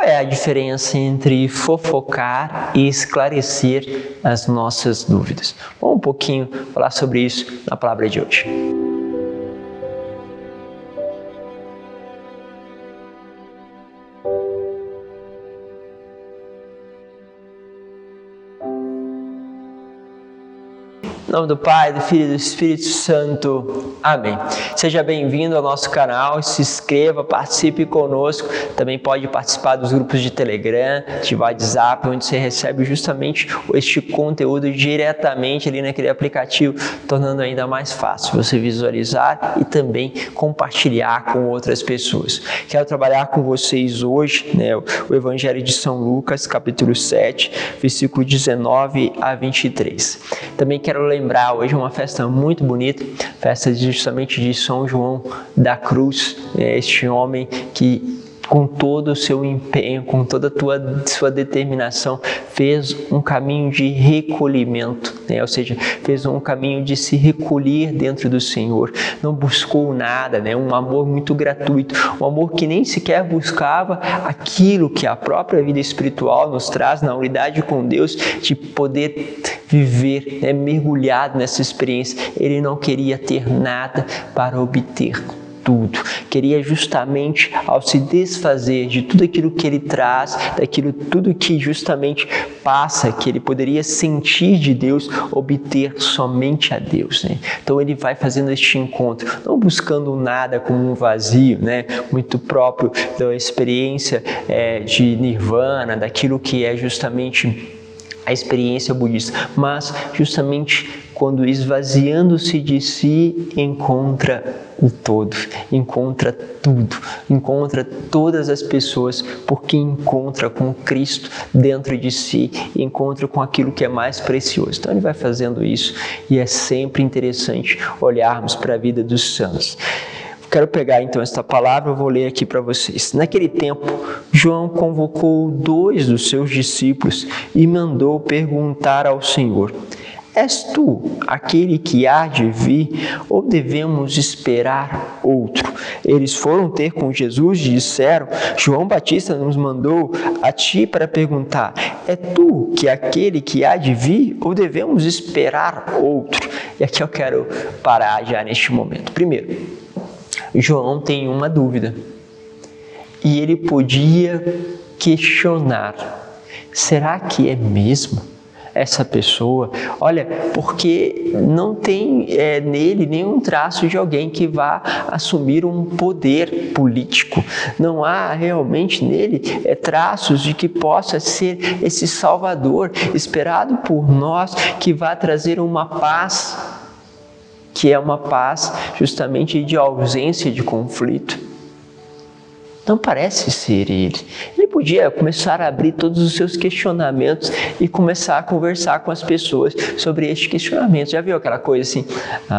Qual é a diferença entre fofocar e esclarecer as nossas dúvidas? Vamos um pouquinho falar sobre isso na palavra de hoje. Em nome do Pai, do Filho e do Espírito Santo. Amém. Seja bem-vindo ao nosso canal, se inscreva, participe conosco. Também pode participar dos grupos de Telegram, de WhatsApp, onde você recebe justamente este conteúdo diretamente ali naquele aplicativo, tornando ainda mais fácil você visualizar e também compartilhar com outras pessoas. Quero trabalhar com vocês hoje, o Evangelho de São Lucas, capítulo 7, versículo 19 a 23. Também quero lembrar, hoje é uma festa muito bonita, festa justamente de São João da Cruz, este homem que com todo o seu empenho, com toda a sua determinação, fez um caminho de recolhimento, ou seja, fez um caminho de se recolher dentro do Senhor, não buscou nada, um amor muito gratuito, um amor que nem sequer buscava aquilo que a própria vida espiritual nos traz na unidade com Deus, de poder viver, mergulhado nessa experiência. Ele não queria ter nada para obter tudo, queria justamente, ao se desfazer de tudo aquilo que ele traz, tudo que justamente passa, que ele poderia sentir de Deus, obter somente a Deus. Então ele vai fazendo este encontro, não buscando nada como um vazio, muito próprio da experiência de Nirvana, daquilo que é justamente a experiência budista, mas justamente quando esvaziando-se de si, encontra o todo, encontra tudo, encontra todas as pessoas, porque encontra com Cristo dentro de si, encontra com aquilo que é mais precioso. Então ele vai fazendo isso e é sempre interessante olharmos para a vida dos santos. Quero pegar então esta palavra, eu vou ler aqui para vocês. Naquele tempo, João convocou 2 dos seus discípulos e mandou perguntar ao Senhor: És tu aquele que há de vir, ou devemos esperar outro? Eles foram ter com Jesus e disseram: João Batista nos mandou a ti para perguntar: é tu que é aquele que há de vir, ou devemos esperar outro? E aqui eu quero parar já neste momento. Primeiro, João tem uma dúvida e ele podia questionar: será que é mesmo essa pessoa? Olha, porque não tem nele nenhum traço de alguém que vá assumir um poder político. Não há realmente nele traços de que possa ser esse Salvador esperado por nós, que vai trazer uma paz, que é uma paz justamente de ausência de conflito. Não parece ser ele. Ele podia começar a abrir todos os seus questionamentos e começar a conversar com as pessoas sobre este questionamento. Já viu aquela coisa assim: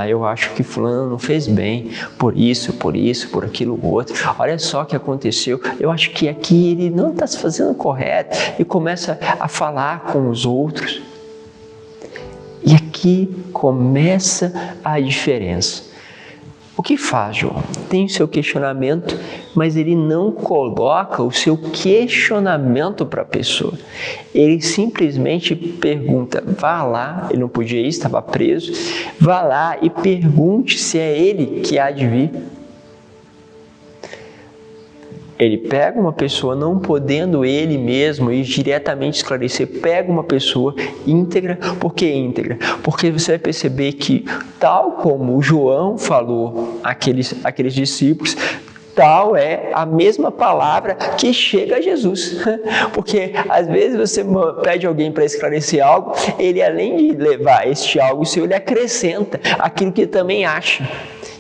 eu acho que fulano não fez bem, por isso, por aquilo outro. Olha só o que aconteceu. Eu acho que aqui ele não está se fazendo correto. E começa a falar com os outros. E aqui começa a diferença. O que faz João? Tem o seu questionamento, mas ele não coloca o seu questionamento para a pessoa. Ele simplesmente pergunta: vá lá, ele não podia ir, estava preso, vá lá e pergunte se é ele que há de vir. Ele pega uma pessoa, não podendo ele mesmo ir diretamente esclarecer, pega uma pessoa íntegra. Por que íntegra? Porque você vai perceber que, tal como João falou àqueles discípulos, tal é a mesma palavra que chega a Jesus. Porque às vezes você pede alguém para esclarecer algo, ele, além de levar este algo seu, ele acrescenta aquilo que ele também acha,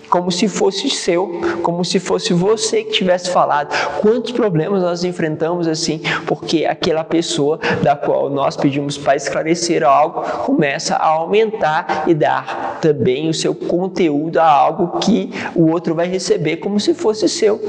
como se fosse seu, como se fosse você que tivesse falado. Quantos problemas nós enfrentamos assim, porque aquela pessoa da qual nós pedimos para esclarecer algo começa a aumentar e dar também o seu conteúdo a algo que o outro vai receber como se fosse seu.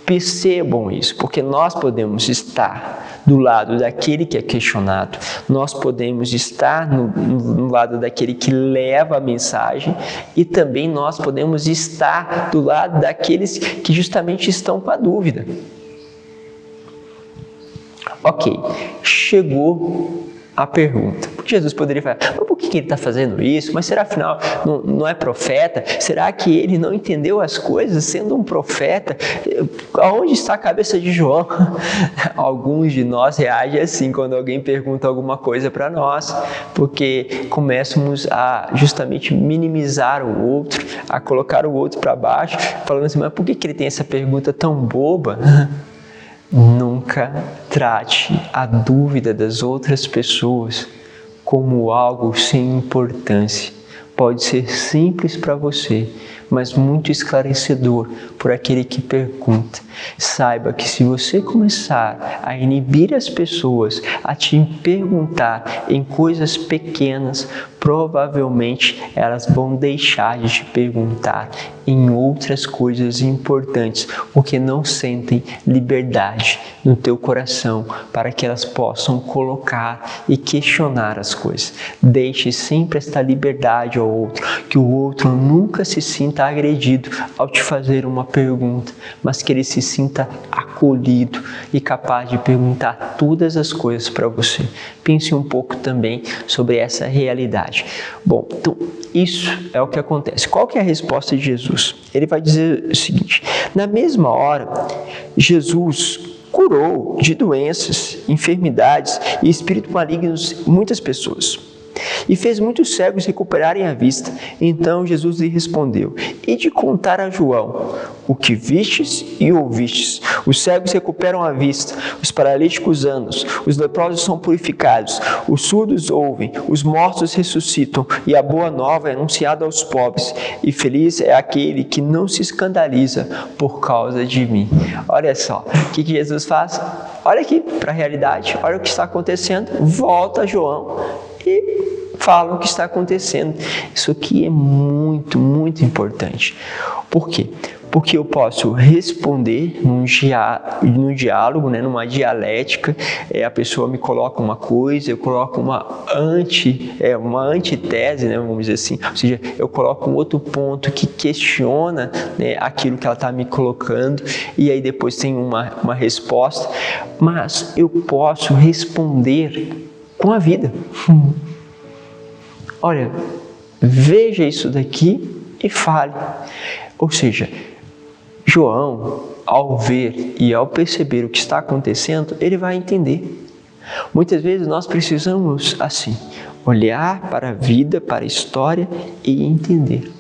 Percebam isso, porque nós podemos estar do lado daquele que é questionado, nós podemos estar no lado daquele que leva a mensagem, e também nós podemos estar do lado daqueles que justamente estão com a dúvida. Ok, chegou a pergunta. Jesus poderia falar, mas por que ele está fazendo isso? Mas será afinal não é profeta? Será que ele não entendeu as coisas sendo um profeta? Aonde está a cabeça de João? Alguns de nós reagem assim quando alguém pergunta alguma coisa para nós, porque começamos a justamente minimizar o outro, a colocar o outro para baixo, falando assim, mas por que ele tem essa pergunta tão boba? Nunca trate a dúvida das outras pessoas como algo sem importância. Pode ser simples para você, mas muito esclarecedor por aquele que pergunta. Saiba que se você começar a inibir as pessoas a te perguntar em coisas pequenas, provavelmente elas vão deixar de te perguntar em outras coisas importantes, porque não sentem liberdade no teu coração para que elas possam colocar e questionar as coisas. Deixe sempre esta liberdade ao outro, que o outro nunca se sinta agredido ao te fazer uma pergunta, mas que ele se sinta acolhido e capaz de perguntar todas as coisas para você. Pense um pouco também sobre essa realidade. Bom, então isso é o que acontece. Qual que é a resposta de Jesus? Ele vai dizer o seguinte: na mesma hora, Jesus curou de doenças, enfermidades e espíritos malignos muitas pessoas, e fez muitos cegos recuperarem a vista. Então Jesus lhe respondeu: ide contar a João o que vistes e ouvistes. Os cegos recuperam a vista, os paralíticos andam, os leprosos são purificados, os surdos ouvem, os mortos ressuscitam, e a boa nova é anunciada aos pobres. E feliz é aquele que não se escandaliza por causa de mim. Olha só, o que Jesus faz? Olha aqui para a realidade, olha o que está acontecendo. Volta João e fala o que está acontecendo. Isso aqui é muito, muito importante. Por quê? Porque eu posso responder num diálogo, numa dialética. A pessoa me coloca uma coisa, eu coloco uma antitese, vamos dizer assim. Ou seja, eu coloco um outro ponto que questiona aquilo que ela está me colocando, e aí depois tem uma resposta. Mas eu posso responder com a vida. Olha, veja isso daqui e fale. Ou seja, João, ao ver e ao perceber o que está acontecendo, ele vai entender. Muitas vezes nós precisamos, assim, olhar para a vida, para a história e entender.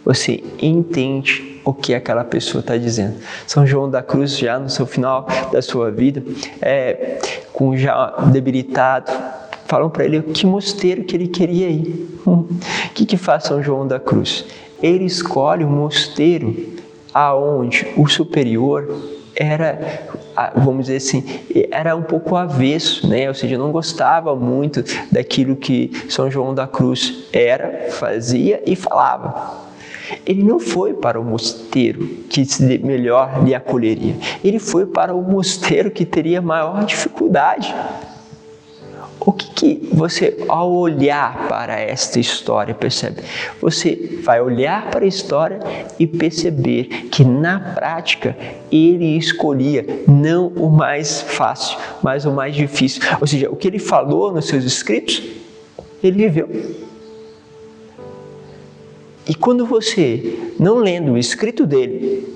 Você entende o que aquela pessoa está dizendo. São João da Cruz, já no seu final da sua vida, com já debilitado, falam para ele que mosteiro que ele queria ir. O que faz São João da Cruz? Ele escolhe um mosteiro aonde o superior era, vamos dizer assim, era um pouco avesso, ou seja, não gostava muito daquilo que São João da Cruz fazia e falava. Ele não foi para o mosteiro que melhor lhe acolheria, ele foi para o mosteiro que teria maior dificuldade. O que você, ao olhar para esta história, percebe? Você vai olhar para a história e perceber que, na prática, ele escolhia não o mais fácil, mas o mais difícil. Ou seja, o que ele falou nos seus escritos, ele viveu. E quando você, não lendo o escrito dele,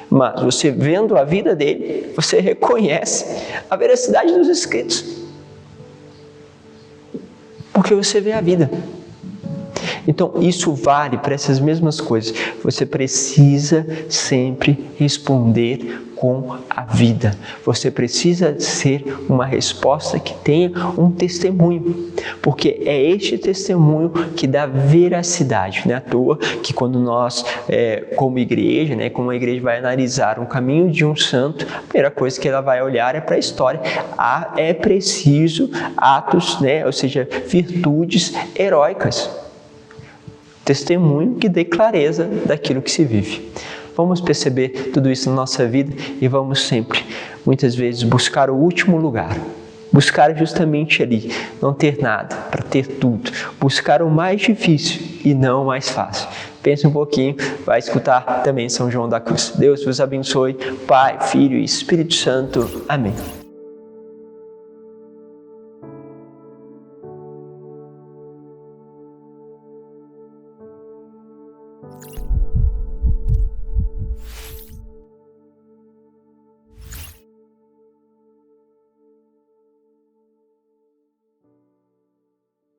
mas você vendo a vida dele, você reconhece a veracidade dos escritos. Porque você vê a vida. Então, isso vale para essas mesmas coisas. Você precisa sempre responder com a vida. Você precisa ser uma resposta que tenha um testemunho. Porque é este testemunho que dá veracidade. Não é à toa que quando nós, como igreja, como a igreja vai analisar um caminho de um santo, a primeira coisa que ela vai olhar é para a história. É preciso atos, ou seja, virtudes heróicas. Testemunho que dê clareza daquilo que se vive. Vamos perceber tudo isso na nossa vida e vamos sempre, muitas vezes, buscar o último lugar. Buscar justamente ali, não ter nada, para ter tudo. Buscar o mais difícil e não o mais fácil. Pense um pouquinho, vai escutar também São João da Cruz. Deus vos abençoe, Pai, Filho e Espírito Santo. Amém.